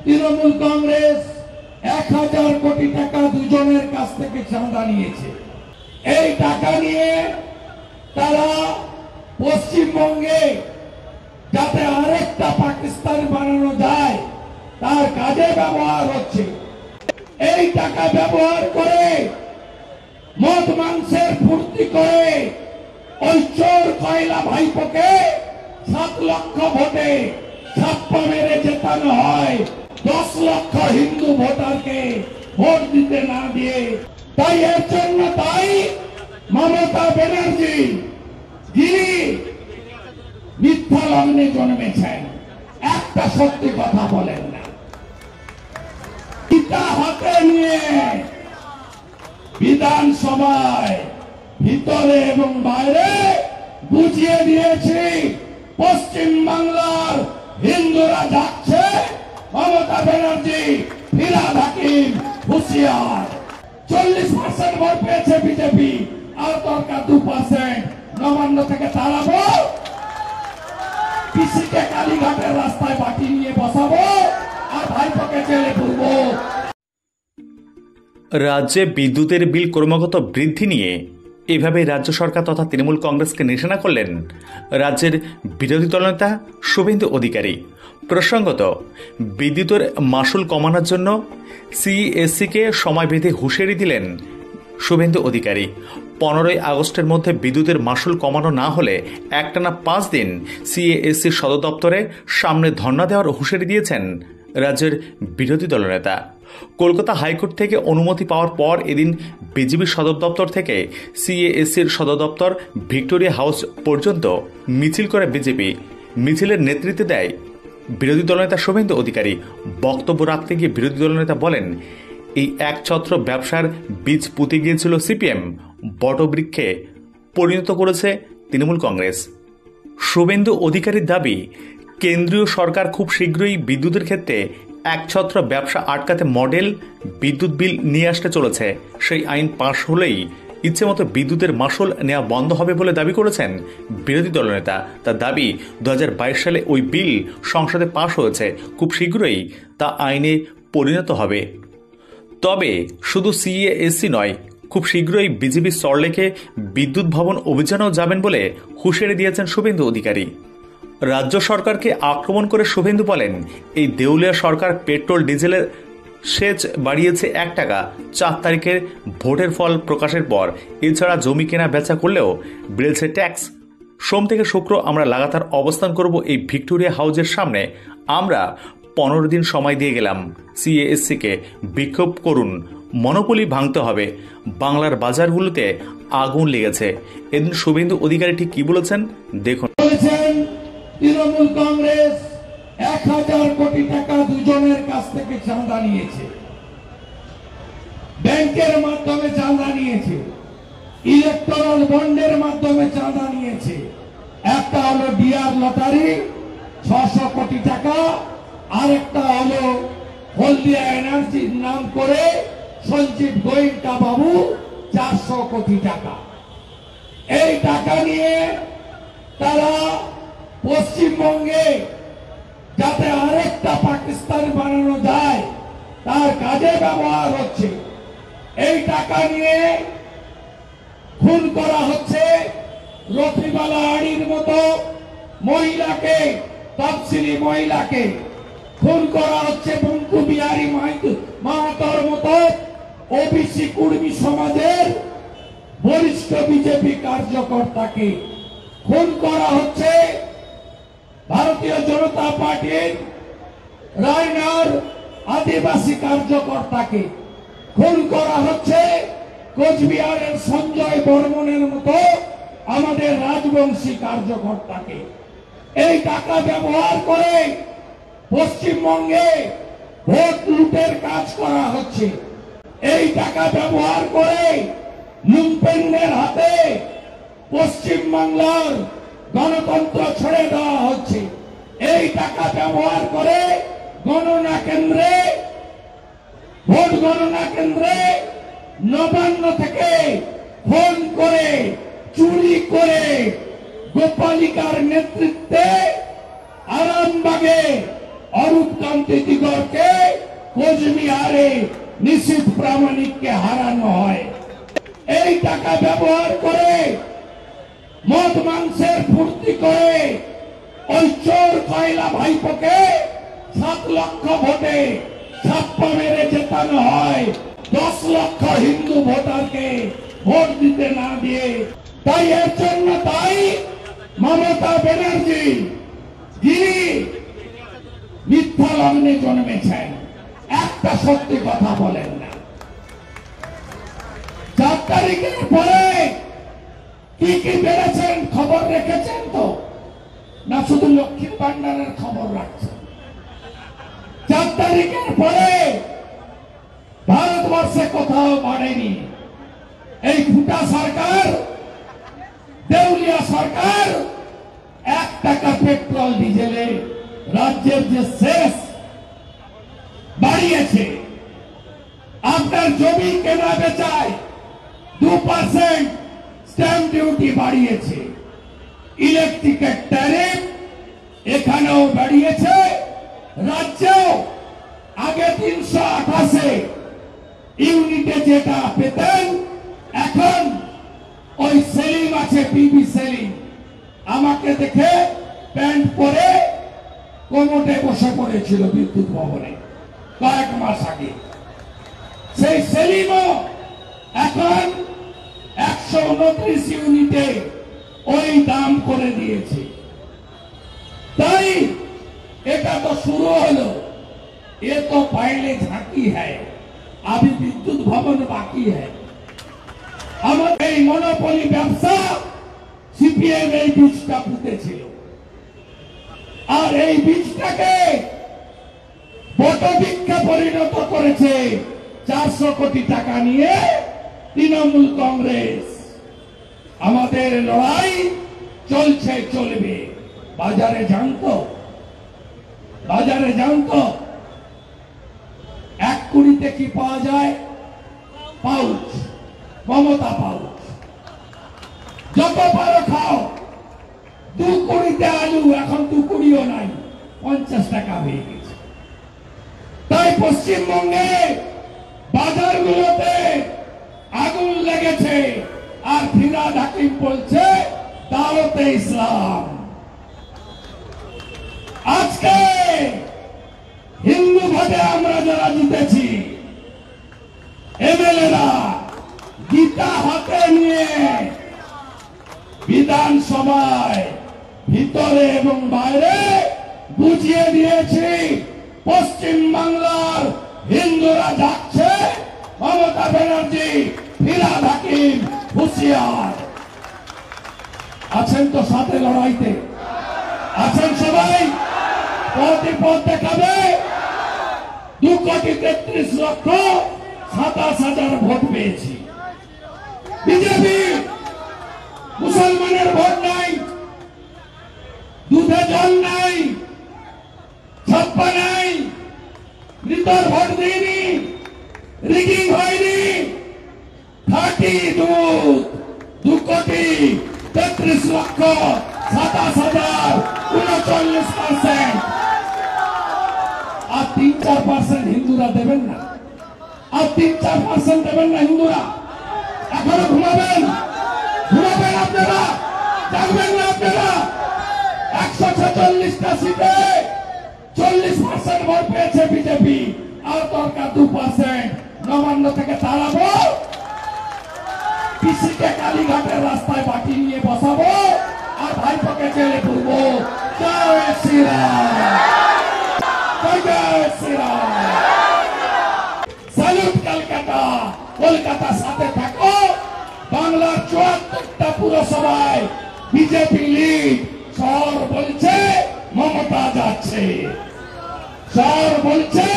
তৃণমূল কংগ্রেস 1000 কোটি টাকা দুজনের কাছ থেকে চাঁদা নিয়েছে। এই টাকা নিয়ে তারা পশ্চিমবঙ্গে যাতে আরেকটা পাকিস্তান বানানো যায় তার কাজে ব্যবহার হচ্ছে। এই টাকা ব্যবহার করে মদ মাংসের ফুর্তি করে ওই চোর কয়লা ভাইপোকে 7 লক্ষ ভোটে ছাপ্পা মেরে জেতানো হয় 10 লক্ষ হিন্দু ভোটারকে ভোট দিতে না দিয়ে। তাই এর জন্য মমতা ব্যানার্জি যিনি মিথ্যা লগ্নে জন্মেছেন, একটা সত্যি কথা বলেন না। গীতা হাতে নিয়ে বিধানসভায় ভিতরে এবং বাইরে বুঝিয়ে দিয়েছি পশ্চিম বাংলার হিন্দুরা যাচ্ছে, মমতা ব্যানার্জি ফিরাদ হাকিম হুঁশিয়ার। 40% ভোট পেয়েছে বিজেপি, আর দরকার 2%। নবান্ন থেকে তাড়াবো, পিসিকে কালীঘাটের রাস্তায় বাটি নিয়ে বসাবো, আর ভাইপোকে জেলে পুরবো। রাজ্যে বিদ্যুতের বিল ক্রমাগত বৃদ্ধি নিয়ে এভাবে রাজ্য সরকার তথা তৃণমূল কংগ্রেসকে নিশানা করলেন রাজ্যের বিরোধী দলনেতা শুভেন্দু অধিকারী। প্রসঙ্গত, বিদ্যুতের মাসুল কমানোর জন্য সিইএসসিকে সময় বেঁধে হুঁশিয়ারি দিলেন শুভেন্দু অধিকারী। 15ই আগস্টের মধ্যে বিদ্যুতের মাসুল কমানো না হলে একটানা 5 দিন সিইএসসির সদর দপ্তরে সামনে ধর্ণা দেওয়ার হুঁশিয়ারি দিয়েছেন রাজ্যের বিরোধী দলনেতা। কলকাতা হাইকোর্ট থেকে অনুমতি পাওয়ার পর এদিন বিজেপি সদর দপ্তর থেকে সিএএসসির সদর দপ্তর ভিক্টোরিয়া হাউস পর্যন্ত মিছিল করে বিজেপি। মিছিলের নেতৃত্ব দেয় বিরোধী দলনেতা শুভেন্দু অধিকারী। বক্তব্য রাখতে গিয়ে বিরোধী দলনেতা বলেন, এই একছত্র ব্যবসার বীজ পুঁতে গিয়েছিল সিপিএম, বটবৃক্ষে পরিণত করেছে তৃণমূল কংগ্রেস। শুভেন্দু অধিকারীর দাবি, কেন্দ্রীয় সরকার খুব শীঘ্রই বিদ্যুতের ক্ষেত্রে একছত্র ব্যবসা আটকাতে মডেল বিদ্যুৎ বিল নিয়ে আসতে চলেছে। সেই আইন পাশ হলেই ইচ্ছেমতো বিদ্যুতের মাসুল নেওয়া বন্ধ হবে বলে দাবি করেছেন বিরোধী দলনেতা। তার দাবি, 2022 সালে ওই বিল সংসদে পাশ হয়েছে, খুব শীঘ্রই তা আইনে পরিণত হবে। তবে শুধু সিএএসসি নয়, খুব শীঘ্রই বিজেপি সরলেকে বিদ্যুৎ ভবন অভিযানেও যাবেন বলে হুঁশিয়ারি দিয়েছেন শুভেন্দু অধিকারী। রাজ্য সরকারকে আক্রমণ করে শুভেন্দু বলেন, এই দেউলিয়া সরকার পেট্রোল ডিজেলের সেচ বাড়িয়েছে 1 টাকা 4 তারিখের ভোটের ফল প্রকাশের পর। এছাড়া জমি কেনা বেচা করলেও বেড়েছে ট্যাক্স। সোম থেকে শুক্র আমরা লাগাতার অবস্থান করব এই ভিক্টোরিয়া হাউসের সামনে। আমরা 15 দিন সময় দিয়ে গেলাম সিএএসসিকে, বিক্ষোভ করুন, মনোপলি ভাঙতে হবে। বাংলার বাজারগুলোতে আগুন লেগেছে। এদিন শুভেন্দু অধিকারী ঠিক কি বলেছেন দেখুন। তৃণমূল কংগ্রেস 1000 কোটি টাকা দুজনের কাছ থেকে চাঁদা নিয়েছে, ব্যাংকের মাধ্যমে চাঁদা নিয়েছে, ইলেকট্রাল বন্ডের মাধ্যমে চাঁদা নিয়েছে। একটা হলো ডিআর লটারি 600 কোটি টাকা, আরেকটা হলো হলদিয়া এনার্জির নাম করে সঞ্জীব গোয়েঙ্কা বাবু 400 কোটি টাকা। এই টাকা নিয়ে তারা পশ্চিমবঙ্গে যাতে আরেকটা পাকিস্তান বানানো যায় তার কাজে ব্যবহার হচ্ছে। এই টাকা নিয়ে খুন করা হচ্ছে রফিবালা আড়ির মতো মহিলাকে, তফসিলি মহিলাকে খুন করা হচ্ছে, বঙ্কু বিহারী মাহাতোর মতো ওবিসি কুর্মী সমাজের বরিষ্ঠ বিজেপি কার্যকর্তাকে খুন করা হচ্ছে, ভারতীয় জনতা পার্টির রায়নার আদিবাসী কার্যকর্তাকে খুন করা হচ্ছে, কোচবিহারের সঞ্জয় বর্মনের মতো আমাদের রাজবংশী কার্যকর্তাকে। এই টাকা ব্যবহার করে পশ্চিমবঙ্গে ভোট লুটের কাজ করা হচ্ছে। এই টাকা ব্যবহার করে লুম্পেনদের হাতে পশ্চিম বাংলার গণতন্ত্র ছেড়ে দেওয়া হচ্ছে। এই টাকা ব্যবহার করে গণনা কেন্দ্রে, ভোট গণনা কেন্দ্রে নবান্ন থেকে ফোন করে চুরি করে গোপালিকার নেতৃত্বে আরামবাগে অরূপ কান্তি দিগরকে কোচবিহারে নিশীথ প্রামাণিককে হারানো হয়। এই টাকা ব্যবহার করে মদ মাংসের ফুর্তি করে ওই চোর কয়লা ভাইপোকে 7 লক্ষ ভোটে ছাপ্পা মেরে জেতানো হয় 10 লক্ষ হিন্দু ভোটারকে ভোট দিতে না দিয়ে। তাই এর জন্য তাই মমতা ব্যানার্জি যিনি মিথ্যা লগ্নে জন্মেছেন, একটা সত্যি কথা বলেন না। 4 তারিখের পরে কি কি বেড়েছেন খবর রেখেছেন তো, না শুধু লক্ষ্মীর ভান্ডারের খবর রাখছেন? 4 তারিখের পরে ভারতবর্ষে কোথাও বাড়েনি। এই ফুটা সরকার, দেউলিয়া সরকার 1 টাকা পেট্রোল ডিজেলে রাজ্যের যে শেষ বাড়িয়েছে। আপনার জমি কেনা বেচায় 2% স্ট্যাম্প ডিউটি বাড়িয়েছে। ইলেকট্রিকের ট্যারিফ এখানেও বাড়িয়েছে, রাজ্যেও আগে 328 ইউনিটে যেটা পেতেন, এখন ওই সেলিম আছে, পিবি সেলিম, আমাকে দেখে প্যান্ট পরে কোমরে বসে পড়েছিল বিদ্যুৎ ভবনে কয়েক মাস আগে। সেই সেলিমও এখন 129 ইউনিটে ওই দাম করে দিয়েছে। তাই এটা তো শুরু হলো, ये तो पहले झांकी है, अभी विद्युत भवन बाकी है। আমাদের এই মনোপলি ব্যবসা সিপিএম এই বীজটা পুঁতেছিল, আর এই বীজটাকে বটবৃক্ষে পরিণত করেছে 400 কোটি টাকা নিয়ে তৃণমূল কংগ্রেস। আমাদের লড়াই চলছে, চলবে। বাজারে জানতো, বাজারে জানতো 1 কুড়িতে কি পাওয়া যায়? Pouch, Mamata pouch. যত পারো খাও। 2 কুড়িতে আলু, এখন 2 কুড়িও নাই, 50 টাকা হয়ে গেছে। তাই পশ্চিমবঙ্গে বাজারগুলোতে আগুন লেগেছে, আর ফিরহাদ হাকিম বলছে দাওয়াতে ইসলাম। আজকে হিন্দু ভোটে আমরা যারা জিতেছি, এমএলএরা গীতা হাতে নিয়ে বিধানসভায় ভিতরে এবং বাইরে বুঝিয়ে দিয়েছি, পশ্চিম বাংলার হিন্দুরা যাচ্ছে, মমতা ব্যানার্জি, ফিরহাদ হাকিম হুঁশিয়ার। আছেন তো সাথে লড়াইতে? আছেন সবাই? পথ দেখাবে। 2,33,27,000 ভোট পেয়েছি। বিজেপি মুসলমানের ভোট নাই, দুধে জল নাই, ছাপ্পা নাই, মৃতর ভোট দিইনি, রিগিং হয়নি। 2,33,27,039%। আর 3-4% হিন্দুরা দেবেন না, আর 3-4% দেবেন না হিন্দুরা। এখনো ঘুমাবেন? ঘুমাবেন আপনারা? জাগবেন না আপনারা? 146টা সিটে 40% ভোট পেয়েছে বিজেপি, আর দরকার 2%। নবান্ন থেকে তাড়াবো, পিসিকে কালীঘাটের রাস্তায় বাটি নিয়ে বসাবো, আর ভাইপোকে জেলে পুরবো। জয় শ্রীরাম, জয় শ্রীরাম। স্যালুট কলকাতা, কলকাতার সাথে থাকো। বাংলার 74টা পুরসভায় বিজেপি লিড। শহর বলছে মমতা যাচ্ছে, শহর বলছে